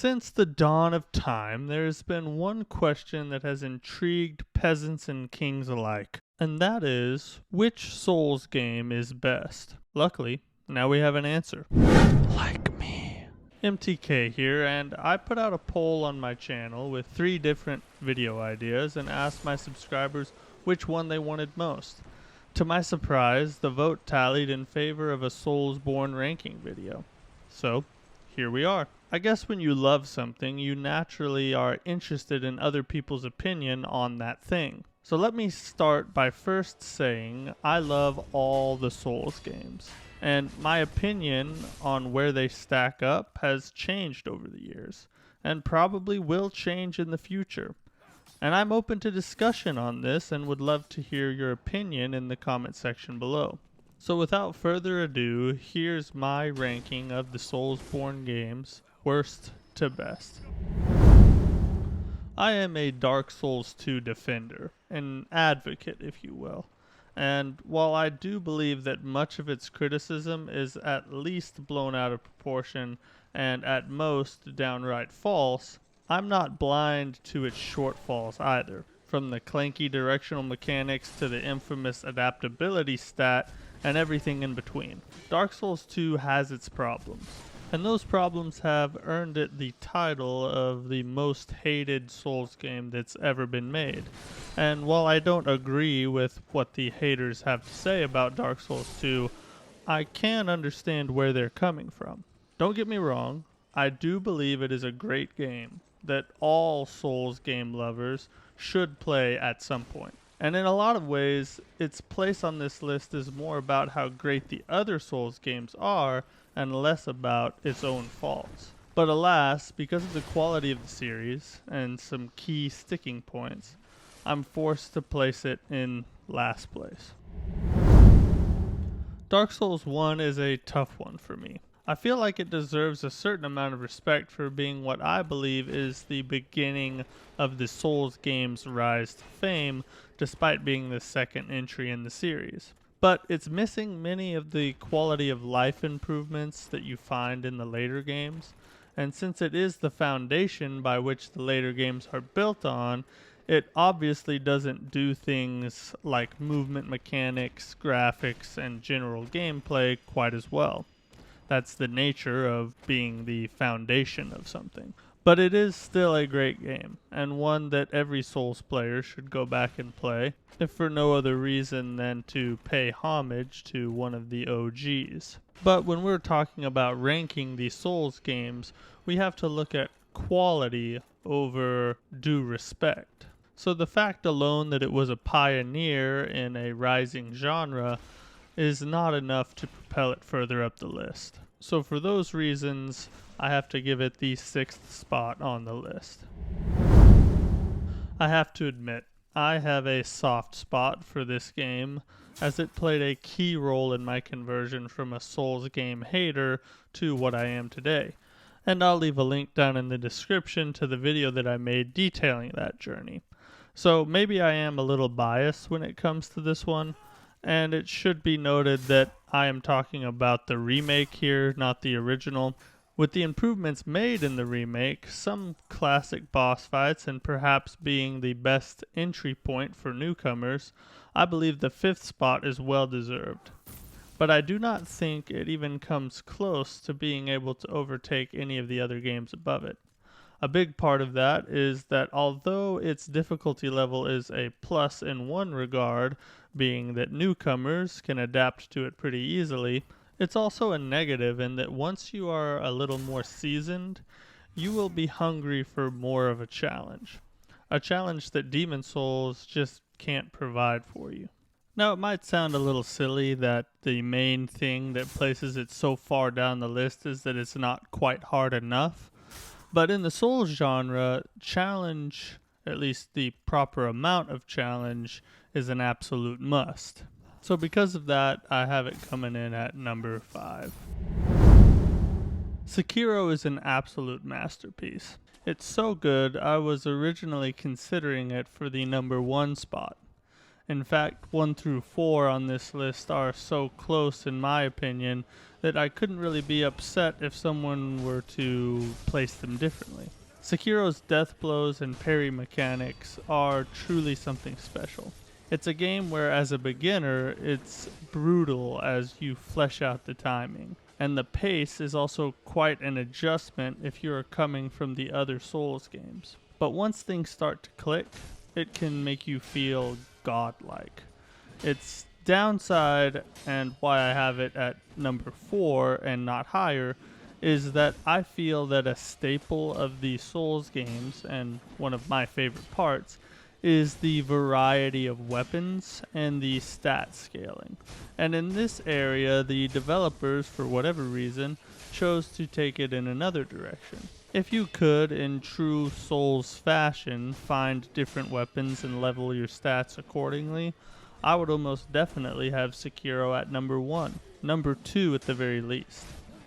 Since the dawn of time, there has been one question that has intrigued peasants and kings alike, and that is, which Souls game is best? Luckily, now we have an answer. Like me. MTK here, and I put out a poll on my channel with 3 different video ideas and asked my subscribers which one they wanted most. To my surprise, the vote tallied in favor of a Soulsborne ranking video. So, here we are. I guess when you love something, you naturally are interested in other people's opinion on that thing. So let me start by first saying I love all the Souls games, and my opinion on where they stack up has changed over the years, and probably will change in the future. And I'm open to discussion on this and would love to hear your opinion in the comment section below. So without further ado, here's my ranking of the Soulsborne games, worst to best. I am a Dark Souls 2 defender, an advocate if you will, and while I do believe that much of its criticism is at least blown out of proportion and at most downright false, I'm not blind to its shortfalls either, from the clanky directional mechanics to the infamous adaptability stat and everything in between. Dark Souls 2 has its problems, and those problems have earned it the title of the most hated Souls game that's ever been made. And while I don't agree with what the haters have to say about Dark Souls 2, I can understand where they're coming from. Don't get me wrong, I do believe it is a great game that all Souls game lovers should play at some point. And in a lot of ways, its place on this list is more about how great the other Souls games are and less about its own faults. But alas, because of the quality of the series and some key sticking points, I'm forced to place it in last place. Dark Souls 1 is a tough one for me. I feel like it deserves a certain amount of respect for being what I believe is the beginning of the Souls game's rise to fame, despite being the second entry in the series. But it's missing many of the quality of life improvements that you find in the later games, and since it is the foundation by which the later games are built on, it obviously doesn't do things like movement mechanics, graphics, and general gameplay quite as well. That's the nature of being the foundation of something. But it is still a great game, and one that every Souls player should go back and play, if for no other reason than to pay homage to one of the OGs. But when we're talking about ranking the Souls games, we have to look at quality over due respect. So the fact alone that it was a pioneer in a rising genre is not enough to propel it further up the list. So for those reasons, I have to give it the 6th spot on the list. I have to admit, I have a soft spot for this game, as it played a key role in my conversion from a Souls game hater to what I am today. And I'll leave a link down in the description to the video that I made detailing that journey. So maybe I am a little biased when it comes to this one, and it should be noted that I am talking about the remake here, not the original. With the improvements made in the remake, some classic boss fights, and perhaps being the best entry point for newcomers, I believe the 5th spot is well deserved. But I do not think it even comes close to being able to overtake any of the other games above it. A big part of that is that although its difficulty level is a plus in one regard, being that newcomers can adapt to it pretty easily, it's also a negative in that once you are a little more seasoned, you will be hungry for more of a challenge. A challenge that Demon Souls just can't provide for you. Now, it might sound a little silly that the main thing that places it so far down the list is that it's not quite hard enough. But in the Souls genre, challenge, at least the proper amount of challenge, is an absolute must. So because of that, I have it coming in at number 5. Sekiro is an absolute masterpiece. It's so good, I was originally considering it for the number 1 spot. In fact, 1 through 4 on this list are so close in my opinion that I couldn't really be upset if someone were to place them differently. Sekiro's death blows and parry mechanics are truly something special. It's a game where as a beginner, it's brutal as you flesh out the timing. And the pace is also quite an adjustment if you're coming from the other Souls games. But once things start to click, it can make you feel godlike. Its downside, and why I have it at number 4 and not higher, is that I feel that a staple of the Souls games, and one of my favorite parts, is the variety of weapons and the stat scaling. And in this area, the developers, for whatever reason, chose to take it in another direction. If you could, in true Souls fashion, find different weapons and level your stats accordingly, I would almost definitely have Sekiro at number 1, number 2 at the very least.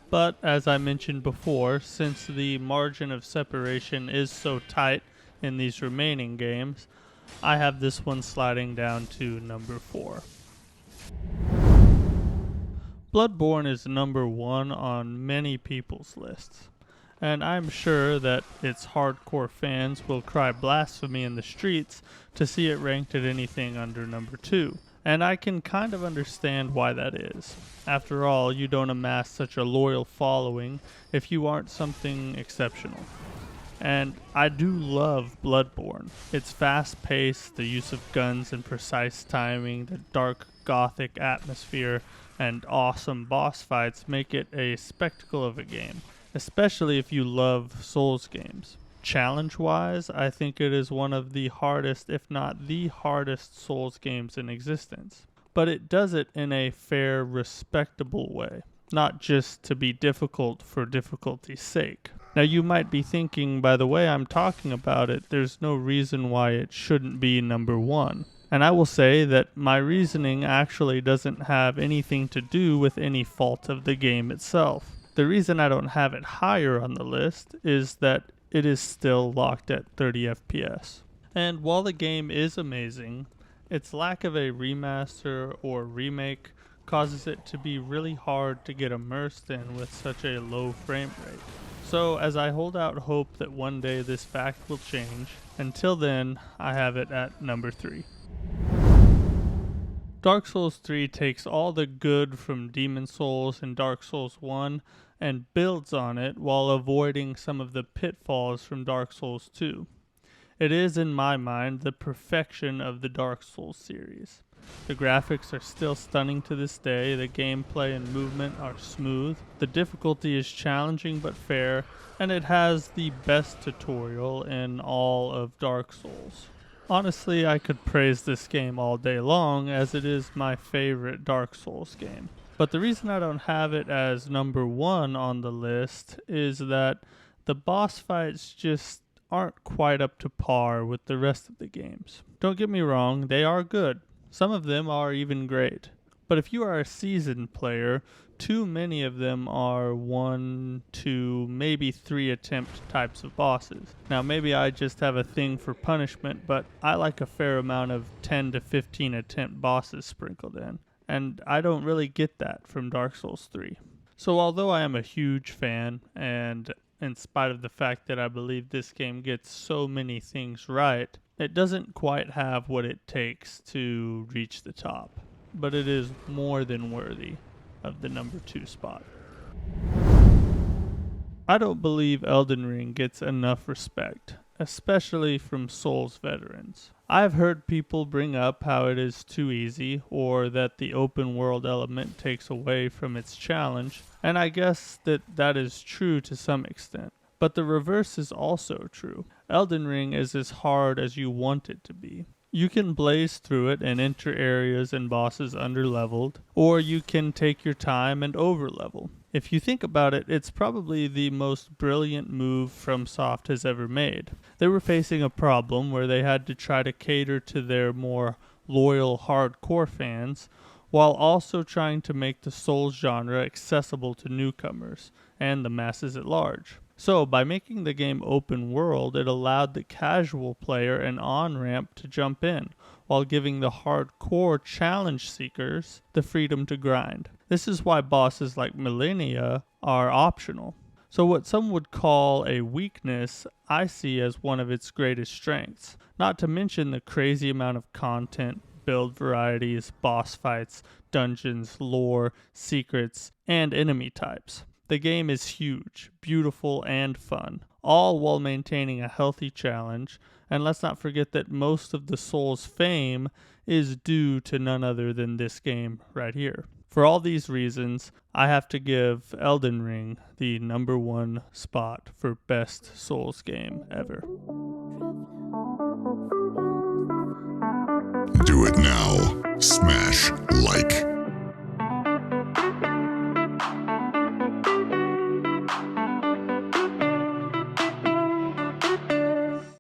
But as I mentioned before, since the margin of separation is so tight in these remaining games, I have this one sliding down to number 4. Bloodborne is number 1 on many people's lists, and I'm sure that its hardcore fans will cry blasphemy in the streets to see it ranked at anything under number 2. And I can kind of understand why that is. After all, you don't amass such a loyal following if you aren't something exceptional. And I do love Bloodborne. Its fast pace, the use of guns and precise timing, the dark gothic atmosphere, and awesome boss fights make it a spectacle of a game, especially if you love Souls games. Challenge-wise, I think it is one of the hardest, if not the hardest, Souls games in existence. But it does it in a fair, respectable way, not just to be difficult for difficulty's sake. Now you might be thinking, by the way I'm talking about it, there's no reason why it shouldn't be number 1. And I will say that my reasoning actually doesn't have anything to do with any fault of the game itself. The reason I don't have it higher on the list is that it is still locked at 30 FPS. And while the game is amazing, its lack of a remaster or remake causes it to be really hard to get immersed in with such a low frame rate. So as I hold out hope that one day this fact will change, until then I have it at number 3. Dark Souls 3 takes all the good from Demon Souls and Dark Souls 1 and builds on it while avoiding some of the pitfalls from Dark Souls 2. It is, in my mind, the perfection of the Dark Souls series. The graphics are still stunning to this day, the gameplay and movement are smooth, the difficulty is challenging but fair, and it has the best tutorial in all of Dark Souls. Honestly, I could praise this game all day long, as it is my favorite Dark Souls game. But the reason I don't have it as number 1 on the list is that the boss fights just aren't quite up to par with the rest of the games. Don't get me wrong, they are good. Some of them are even great. But if you are a seasoned player, too many of them are 1, 2, maybe 3 attempt types of bosses. Now maybe I just have a thing for punishment, but I like a fair amount of 10 to 15 attempt bosses sprinkled in. And I don't really get that from Dark Souls 3. So although I am a huge fan, and in spite of the fact that I believe this game gets so many things right, it doesn't quite have what it takes to reach the top. But it is more than worthy of the number 2 spot. I don't believe Elden Ring gets enough respect, especially from Souls veterans. I've heard people bring up how it is too easy, or that the open world element takes away from its challenge, and I guess that is true to some extent. But the reverse is also true. Elden Ring is as hard as you want it to be. You can blaze through it and enter areas and bosses underleveled, or you can take your time and overlevel. If you think about it, it's probably the most brilliant move FromSoft has ever made. They were facing a problem where they had to try to cater to their more loyal hardcore fans, while also trying to make the Souls genre accessible to newcomers and the masses at large. So, by making the game open world, it allowed the casual player an on-ramp to jump in, while giving the hardcore challenge seekers the freedom to grind. This is why bosses like Millennia are optional. So what some would call a weakness, I see as one of its greatest strengths. Not to mention the crazy amount of content, build varieties, boss fights, dungeons, lore, secrets, and enemy types. The game is huge, beautiful, and fun, all while maintaining a healthy challenge. And let's not forget that most of the Souls fame is due to none other than this game right here. For all these reasons, I have to give Elden Ring the #1 spot for best Souls game ever. Do it now. Smash like.